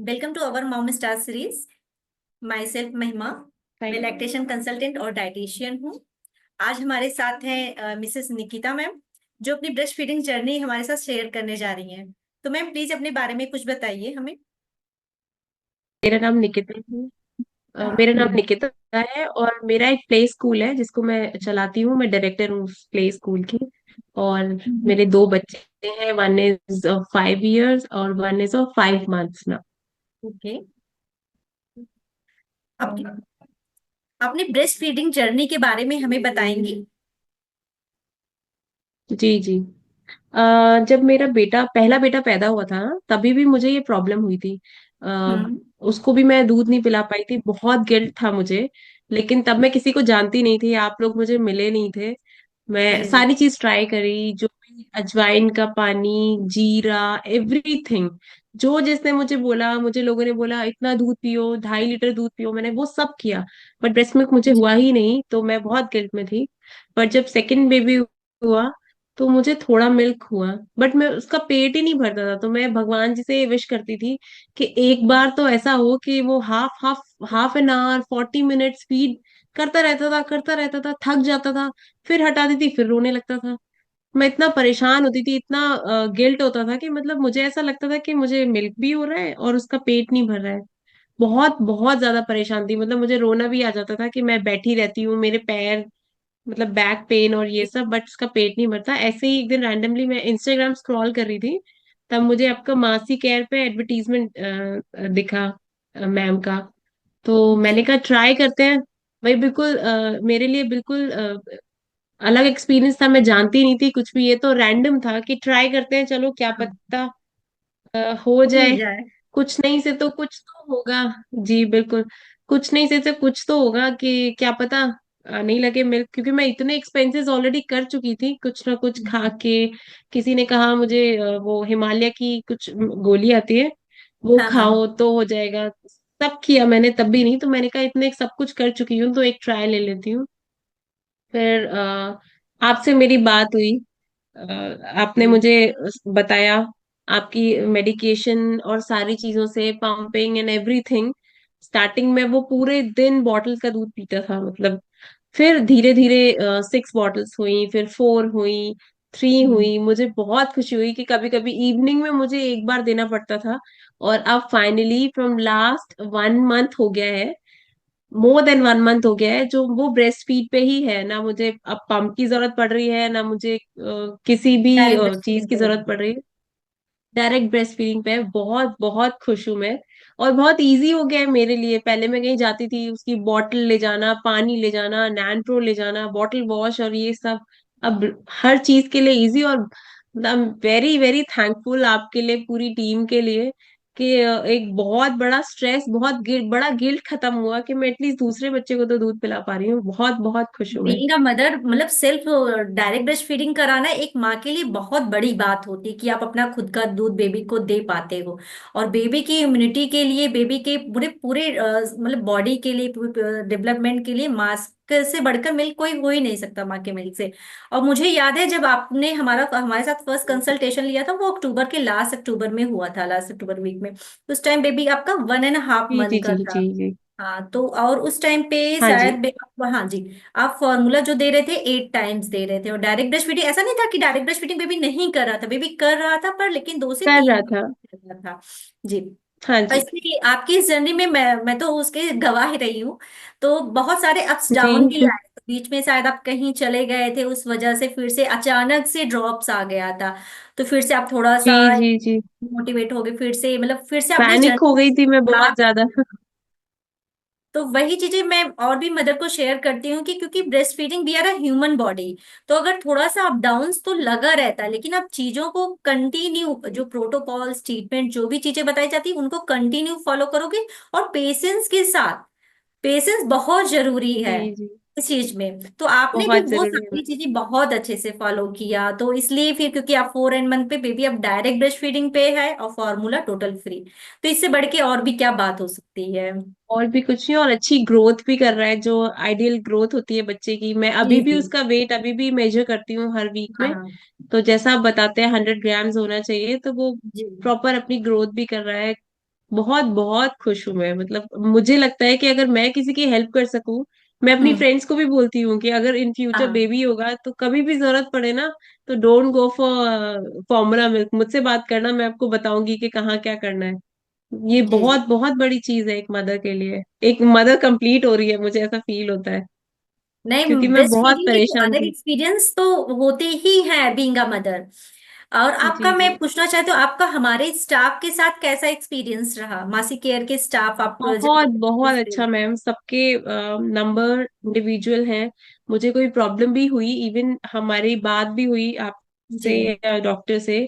Welcome to our mom star series. Myself Mahima. मैं थैंक lactation consultant और dietitian हूँ। आज हमारे साथ हैं मिसेस निकिता मैम, जो अपनी ब्रेस्ट फीडिंग जर्नी हमारे साथ शेयर करने जा रही हैं। तो मैम प्लीज अपने बारे में कुछ बताइए हमें। मेरा नाम निकिता है। मेरा नाम निकिता है और मेरा एक प्ले स्कूल है जिसको मैं चलाती हूँ। मैं डायरेक्टर हूँ उस प्ले स्कूल की। और मेरे दो बच्चे हैं, 1 इज 5 years और 1 इज ऑफ 5 months ना। ओके। अपनी अपनी ब्रेस्ट फीडिंग जर्नी के बारे में हमें बताएंगी। जी जी। जब मेरा बेटा पहला बेटा पैदा हुआ था ना, तभी भी मुझे ये प्रॉब्लम हुई थी। आ, हम्म। उसको भी मैं दूध नहीं पिला पाई थी, बहुत गिल्ट था मुझे। लेकिन तब मैं किसी को जानती नहीं थी, आप लोग मुझे मिले नहीं थे। मैं जी जी। सारी चीज ट्राई करी, जो भी अजवाइन का पानी, जीरा, एवरीथिंग। जो जिसने मुझे बोला, मुझे लोगों ने बोला इतना दूध पियो, 2.5 लीटर दूध पियो, मैंने वो सब किया। बट ब्रेस्ट मिल्क मुझे जी हुआ ही नहीं, तो मैं बहुत गिल्ट में थी। पर जब सेकंड बेबी हुआ तो मुझे थोड़ा मिल्क हुआ, बट मैं उसका पेट ही नहीं भरता था। तो मैं भगवान जी से विश करती थी कि एक बार तो ऐसा हो कि वो half half half an hour 40 minutes feed करता रहता था, थक जाता था, फिर हटा देती, फिर रोने लगता था। मैं इतना परेशान होती थी, इतना गिल्ट होता था कि मतलब मुझे ऐसा लगता था कि मुझे मिल्क भी हो रहा है और उसका पेट नहीं भर रहा है। बहुत बहुत ज्यादा परेशान थी, मतलब मुझे रोना भी आ जाता था कि मैं बैठी रहती हूँ, मेरे पैर, मतलब बैक पेन और ये सब, बट उसका पेट नहीं भरता। ऐसे ही एक दिन रैंडमली मैं इंस्टाग्राम स्क्रॉल कर रही थी, तब मुझे आपका मासी केयर पे एडवर्टीजमेंट दिखा, मैम का। तो मैंने जी। कहा ट्राई करते हैं। भाई बिल्कुल मेरे लिए बिल्कुल अलग एक्सपीरियंस था, मैं जानती नहीं थी कुछ भी, ये तो रैंडम था कि ट्राई करते हैं, चलो क्या हाँ, पता हो हो ही जाए। जाए। कुछ नहीं से तो कुछ तो होगा। जी बिल्कुल। कुछ नहीं से तो कुछ तो होगा, कि क्या पता नहीं लगे मिल्क, क्योंकि मैं इतने एक्सपेंसेस ऑलरेडी कर चुकी थी कुछ ना कुछ खा के। किसी ने कहा मुझे वो हिमालय की कुछ गोली आती है, वो हाँ हाँ। खाओ तो हो जाएगा। सब किया मैंने, तब भी नहीं, तो मैंने कहा इतने सब कुछ कर चुकी हूँ तो एक ट्राई ले लेती हूँ। फिर आपसे मेरी बात हुई। आपने जी मुझे बताया आपकी मेडिकेशन और सारी चीजों से, पंपिंग एंड एवरीथिंग। स्टार्टिंग में वो पूरे दिन बॉटल का दूध पीता था, मतलब। फिर धीरे धीरे 6 बॉटल्स हुई, फिर 4 हुई, 3 हुई। मुझे बहुत खुशी हुई कि कभी कभी इवनिंग में मुझे एक बार देना पड़ता था। और अब फाइनली फ्रॉम लास्ट 1 मंथ हो गया है, मोर देन 1 मंथ हो गया है, जो वो ब्रेस्ट फीड पे ही है ना। मुझे अब पंप की जरूरत पड़ रही है, ना मुझे किसी भी डायरेक्ट ब्रेस्ट चीज फीडिंग की पे है। जरूरत पड़ रही है। डायरेक्ट ब्रेस्ट फीडिंग पे है। बहुत बहुत खुश हूं मैं। और बहुत इजी हो गया है मेरे लिए। पहले मैं कहीं जाती थी, उसकी बॉटल ले जाना, पानी ले जाना, नैनप्रो ले जाना, बॉटल वॉश और ये सब। अब हर चीज के लिए इजी। और I am very very thankful आपके लिए, पूरी टीम के लिए, कि एक बहुत बड़ा स्ट्रेस, बहुत बड़ा गिल्ट खत्म हुआ कि मैं एटलीस्ट दूसरे बच्चे को तो दूध पिला पा रही हूँ। बहुत बहुत खुश हूँ मैं। बीइंग अ मदर, मतलब सेल्फ डायरेक्ट ब्रेस्ट फीडिंग कराना एक माँ के लिए बहुत बड़ी बात होती है कि आप अपना खुद का दूध बेबी को दे पाते हो। और बेबी की इम्यूनिटी के लिए, बेबी के पूरे पूरे मतलब बॉडी के लिए, डेवलपमेंट के लिए मास्क से बढ़कर मिल्क कोई हो ही नहीं सकता माँ के मिल्क से। और मुझे याद है जब आपने हमारे साथ फर्स्ट कंसल्टेशन लिया था, वो अक्टूबर के लास्ट अक्टूबर में हुआ था, लास्ट अक्टूबर वीक में। उस टाइम बेबी आपका 1.5 जी मंथ जी का जी था। जी जी। हाँ तो और उस टाइम पे हाँ जी। शायद हाँ जी, आप फॉर्मूला जो दे रहे थे 8 टाइम्स दे रहे थे। और डायरेक्ट ब्रेस्ट फीडिंग ऐसा नहीं था कि डायरेक्ट ब्रेस्ट फीडिंग बेबी नहीं कर रहा था, बेबी कर रहा था, पर लेकिन दो से कर तीन रहा था। कर रहा था। जी। हाँ और जी। इसलिए आपकी इस जर्नी में मैं तो उसके गवाह ही रही हूँ। तो बहुत सारे अप्स जी डाउन भी आए, तो बीच में शायद आप कहीं चले गए थे, उस वजह से फिर से अचानक से ड्रॉप्स आ गया था। तो फिर से आप थोड़ा जी सा जी जी। मोटिवेट हो गए, फिर से मतलब फिर से आपने पैनिक हो जर्नी गई थी मैं बहुत स्टार्ट। ज्यादा। तो वही चीजें मैं और भी मदर को शेयर करती हूँ कि क्योंकि breast feeding we are a human body. तो अगर थोड़ा सा अप डाउन्स तो लगा रहता है, लेकिन आप चीजों को कंटिन्यू, जो प्रोटोकॉल्स ट्रीटमेंट जो भी चीजें बताई जाती है उनको कंटिन्यू फॉलो करोगे, और पेशेंस के साथ, पेशेंस बहुत जरूरी है जी जी। इस चीज में। तो आपने भी बहुत वो जरूरी है सारी मैम। चीजें बहुत अच्छे से फॉलो किया, तो इसलिए फिर क्योंकि आप 4 मंथ पे बेबी अब डायरेक्ट ब्रेस्ट फीडिंग पे है और फॉर्मूला टोटल फ्री, तो इससे बढ़ के और भी क्या बात हो सकती है। और भी कुछ नहीं, और अच्छी ग्रोथ भी कर रहा है, जो आइडियल ग्रोथ होती है बच्चे की। मैं जी अभी भी जी। उसका वेट अभी भी मेजर करती हूँ हर वीक में। हाँ तो जैसा आप बताते हैं 100 ग्राम्स होना चाहिए, तो वो जी। प्रॉपर अपनी ग्रोथ भी कर रहा है। बहुत बहुत खुश हूँ मैं। मतलब मुझे लगता है कि अगर मैं किसी की हेल्प कर सकूं, मैं अपनी हम्म। फ्रेंड्स को भी बोलती हूँ कि अगर इन फ्यूचर हाँ बेबी होगा तो कभी भी जरूरत पड़े ना, तो don't go for formula milk, मुझसे बात करना, मैं आपको बताऊंगी कि कहाँ क्या करना है। ये जी जी। बहुत बहुत बड़ी चीज है एक मदर के लिए, एक मदर कंप्लीट हो रही है, मुझे ऐसा फील होता है, नहीं, क्योंकि मैं ब्रेस्ट बहुत फीडिंग एक परेशान अलग थी। एक्सपीरियंस तो होते ही है बीइंग अ मदर। और आपका, जी मैं जी। पूछना चाहती हूँ, आपका हमारे स्टाफ के साथ कैसा एक्सपीरियंस रहा, मासी केयर के स्टाफ आप बहुत जब बहुत पूछते अच्छा हो? मैम, सबके नंबर इंडिविजुअल हैं। मुझे कोई प्रॉब्लम भी हुई, इवन हमारी बात भी हुई जी। आपसे, डॉक्टर से,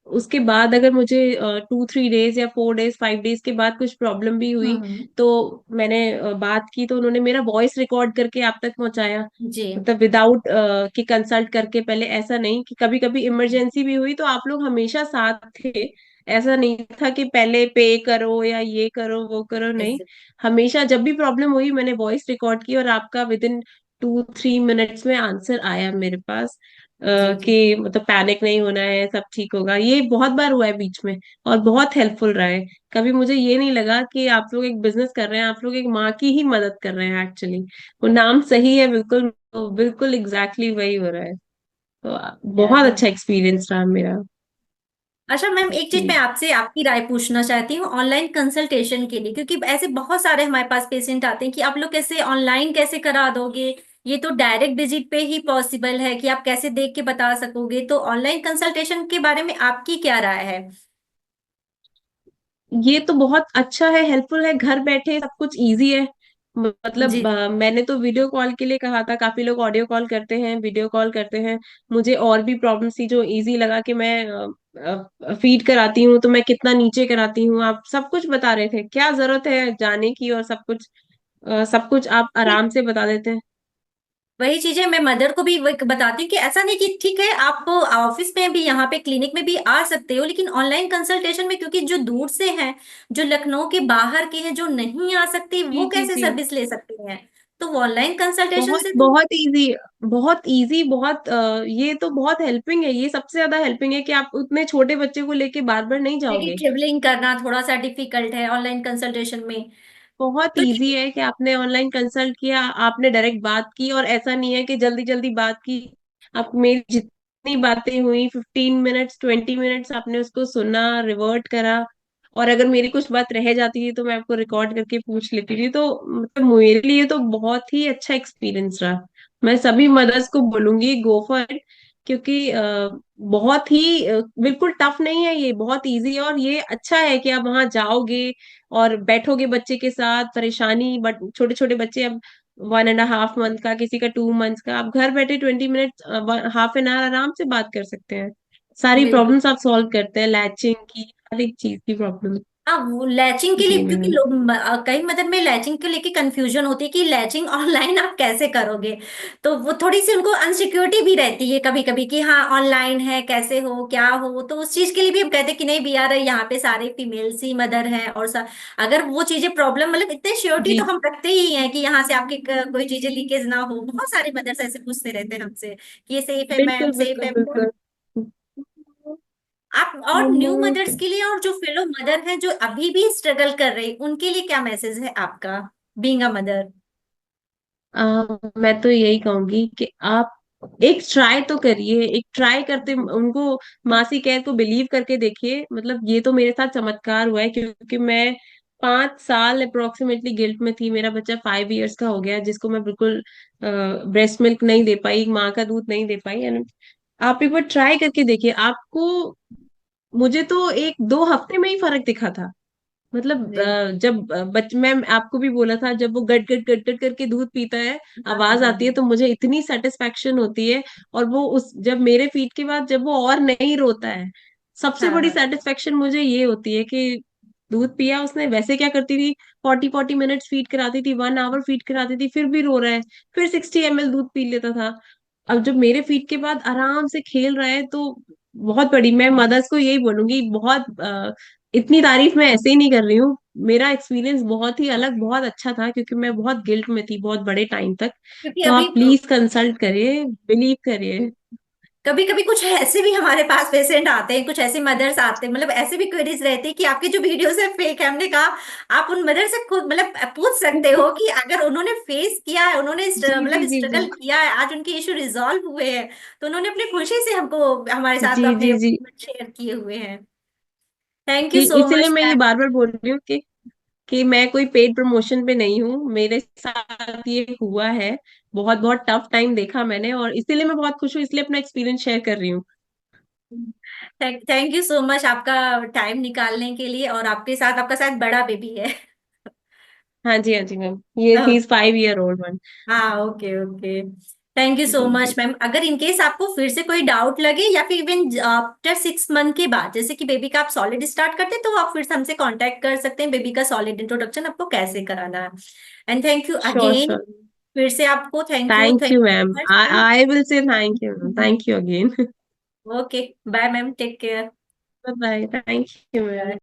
उसके बाद अगर मुझे 2-3 डेज या 4 डेज 5 डेज के बाद कुछ प्रॉब्लम भी हुई, हम्म। तो मैंने बात की तो उन्होंने मेरा वॉइस रिकॉर्ड करके आप तक पहुंचाया। जी मतलब विदाउट कि कंसल्ट करके पहले, ऐसा नहीं कि कभी कभी इमरजेंसी भी हुई तो आप लोग हमेशा साथ थे। ऐसा नहीं था कि पहले पे करो या ये करो वो करो, नहीं। जी हमेशा जब भी प्रॉब्लम हुई मैंने वॉइस रिकॉर्ड की और आपका विद इन 2-3 मिनट्स में आंसर आया मेरे पास। जी जी। कि मतलब पैनिक नहीं होना है, सब ठीक होगा। ये बहुत बार हुआ है बीच में, और बहुत हेल्पफुल रहा है। कभी मुझे ये नहीं लगा कि आप लोग एक बिजनेस कर रहे हैं, आप लोग एक माँ की ही मदद कर रहे हैं एक्चुअली। वो नाम सही है, बिल्कुल बिल्कुल एग्जैक्टली वही हो रहा है। तो बहुत यार, अच्छा एक्सपीरियंस रहा मेरा। अच्छा मैम, एक चीज मैं जी आपसे आपकी राय पूछना चाहती हूँ ऑनलाइन कंसल्टेशन के लिए, क्योंकि ऐसे बहुत सारे हमारे पास पेशेंट आते हैं कि आप लोग कैसे ऑनलाइन कैसे करा दोगे, ये तो डायरेक्ट विजिट पे ही पॉसिबल है कि आप कैसे देख के बता सकोगे, तो ऑनलाइन कंसल्टेशन के बारे में आपकी क्या राय है? ये तो बहुत अच्छा है, हेल्पफुल है, घर बैठे सब कुछ इजी है। जी मतलब मैंने तो वीडियो कॉल के लिए कहा था, काफी लोग ऑडियो कॉल करते हैं, वीडियो कॉल करते हैं। मुझे और भी प्रॉब्लम थी जो इजी लगा कि मैं फीड कराती हूँ तो मैं कितना नीचे कराती हूँ, आप सब कुछ बता रहे थे, क्या जरूरत है जाने की, और सब कुछ सब कुछ आप आराम से बता देते हैं। वही चीजें मैं मदर को भी वही बताती हूँ कि ऐसा नहीं कि ठीक है आप ऑफिस में भी, यहाँ पे क्लिनिक में भी आ सकते हो, लेकिन ऑनलाइन कंसल्टेशन में क्योंकि जो दूर से हैं, जो लखनऊ के बाहर के हैं, जो नहीं आ सकते, जी वो जी कैसे जी। सर्विस ले सकते हैं? तो ऑनलाइन कंसल्टेशन बहुत से तो बहुत इजी, बहुत इजी, बहुत ये तो बहुत हेल्पिंग है, ये सबसे ज्यादा हेल्पिंग है कि आप उतने छोटे बच्चे को लेके बार बार नहीं लेकिन जाओगे। ट्रेवलिंग करना थोड़ा सा डिफिकल्ट है ऑनलाइन कंसल्टेशन में। बहुत तो इजी ये है कि आपने ऑनलाइन कंसल्ट किया, आपने डायरेक्ट बात की, और ऐसा नहीं है कि जल्दी जल्दी बात की। आप मेरी जितनी बातें हुई 15 मिनट्स 20 मिनट्स आपने उसको सुना, रिवर्ट करा, और अगर मेरी कुछ बात रह जाती थी तो मैं आपको रिकॉर्ड करके पूछ लेती थी। तो मतलब मेरे लिए तो बहुत ही अच्छा एक्सपीरियंस रहा। मैं सभी मदर्स को बोलूंगी गो फॉर इट, क्योंकि बहुत ही बिल्कुल टफ नहीं है, ये बहुत इजी है। और ये अच्छा है कि आप वहां जाओगे और बैठोगे बच्चे के साथ, परेशानी, बट छोटे छोटे बच्चे अब 1.5 मंथ का, किसी का 2 मंथ का, आप घर बैठे 20 मिनट हाफ एन आवर आराम से बात कर सकते हैं। सारी बिल्कुल। प्रॉब्लम्स आप सॉल्व करते हैं, लैचिंग की, हर एक चीज की प्रॉब्लम। हाँ, वो लैचिंग के लिए, जी क्योंकि मैम। लोग कई मदर में लैचिंग को लेके कंफ्यूजन होती है कि लैचिंग ऑनलाइन आप कैसे करोगे, तो वो थोड़ी सी उनको अनसिक्योरिटी भी रहती है कभी कभी कि हाँ ऑनलाइन है, कैसे हो क्या हो, तो उस चीज के लिए भी हम कहते हैं कि नहीं भी यार, यहाँ पे सारे फीमेल्स ही मदर हैं, और अगर वो चीजें प्रॉब्लम, मतलब इतने श्योरिटी तो जी हम रखते ही हैं कि यहाँ से आपकी कोई चीजें लीकेज ना हो। बहुत सारे मदर्स ऐसे पूछते रहते हैं हमसे कि ये सेफ है मैम, बिल्कुल सेफ बिल्कुल है। बिल्कुल। आप और न्यू मदर्स के लिए और जो फेलो मदर हैं जो अभी भी स्ट्रगल कर रही, उनके लिए क्या मैसेज है आपका, बीइंग अ मदर? मैं तो यही कहूंगी कि आप एक ट्राई तो करिए, एक ट्राई करते उनको मासी केयर को बिलीव करके देखिए। मतलब ये तो मेरे साथ चमत्कार हुआ है, क्योंकि मैं 5 साल अप्रोक्सीमेटली गिल्ट में थी। मेरा बच्चा 5 इयर्स का हो गया जिसको मैं बिल्कुल ब्रेस्ट मिल्क नहीं दे पाई, माँ का दूध नहीं दे पाई। And आप एक बार ट्राई करके देखिए आपको। मुझे तो 1-2 हफ्ते में ही फर्क दिखा था। मतलब जी जब मैं आपको भी बोला था, जब वो गट गट गट गट करके दूध पीता है, हाँ हाँ आवाज हाँ आती है, तो मुझे इतनी सेटिस्फेक्शन होती है। और वो उस जब मेरे फीड के बाद जब वो और नहीं रोता है, सबसे हाँ बड़ी हाँ। सेटिस्फेक्शन मुझे ये होती है कि दूध पिया उसने। वैसे क्या करती थी, 40-40 मिनट्स फीड कराती थी, 1 आवर फीड कराती थी, फिर भी रो रहा है, फिर 60 ml दूध पी लेता था। अब जब मेरे फीड के बाद आराम से खेल रहा है, तो बहुत बड़ी, मैं मदर्स को यही बोलूंगी, बहुत इतनी तारीफ मैं ऐसे ही नहीं कर रही हूँ। मेरा एक्सपीरियंस बहुत ही अलग, बहुत अच्छा था, क्योंकि मैं बहुत गिल्ट में थी बहुत बड़े टाइम तक। क्योंकि तो अभी आप प्लीज कंसल्ट करिए, बिलीव करिए। कभी कभी कुछ ऐसे भी हमारे पास पेशेंट आते हैं, कुछ ऐसे मदर्स आते हैं, मतलब ऐसे भी क्वेरीज रहती है कि आपकी जो वीडियोस है फेक है। हमने कहा आप उन मदर से खुद मतलब पूछ सकते हो कि अगर उन्होंने फेस किया है, उन्होंने जी जी मतलब जी जी स्ट्रगल किया है, आज उनके इशू रिजॉल्व हुए हैं, तो उन्होंने अपनी खुशी से हमको हमारे साथ जी अपने जी जी शेयर किए हुए हैं। थैंक यू कि सो इसीलिए मच मैं ये मैम। बार बार बोल रही हूँ कि मैं कोई पेड प्रमोशन पे नहीं हूँ, मेरे साथ ये हुआ है। बहुत बहुत टफ टाइम देखा मैंने, और इसीलिए मैं बहुत खुश हूँ, इसलिए अपना एक्सपीरियंस शेयर कर रही हूँ। थैंक यू सो मच आपका टाइम निकालने के लिए, और आपके साथ आपका शायद बड़ा बेबी है। हाँ जी, हाँ जी मैम, ये he is 5 year old one. हाँ, okay okay. Thank you so जी मच जी। मैम। अगर इन केस आपको फिर से कोई डाउट लगे, या फिर इवन आफ्टर 6 मंथ के बाद, जैसे कि बेबी का आप सॉलिड स्टार्ट करते हैं, तो आप फिर से हमसे कांटेक्ट कर सकते हैं, बेबी का सॉलिड इंट्रोडक्शन आपको कैसे कराना है। And thank you sure again. Sure. फिर से आपको thank thank you you ma'am, so much ma'am. I will say thank you ma'am, thank you again. Okay, bye ma'am, take care. Bye bye, thank you ma'am.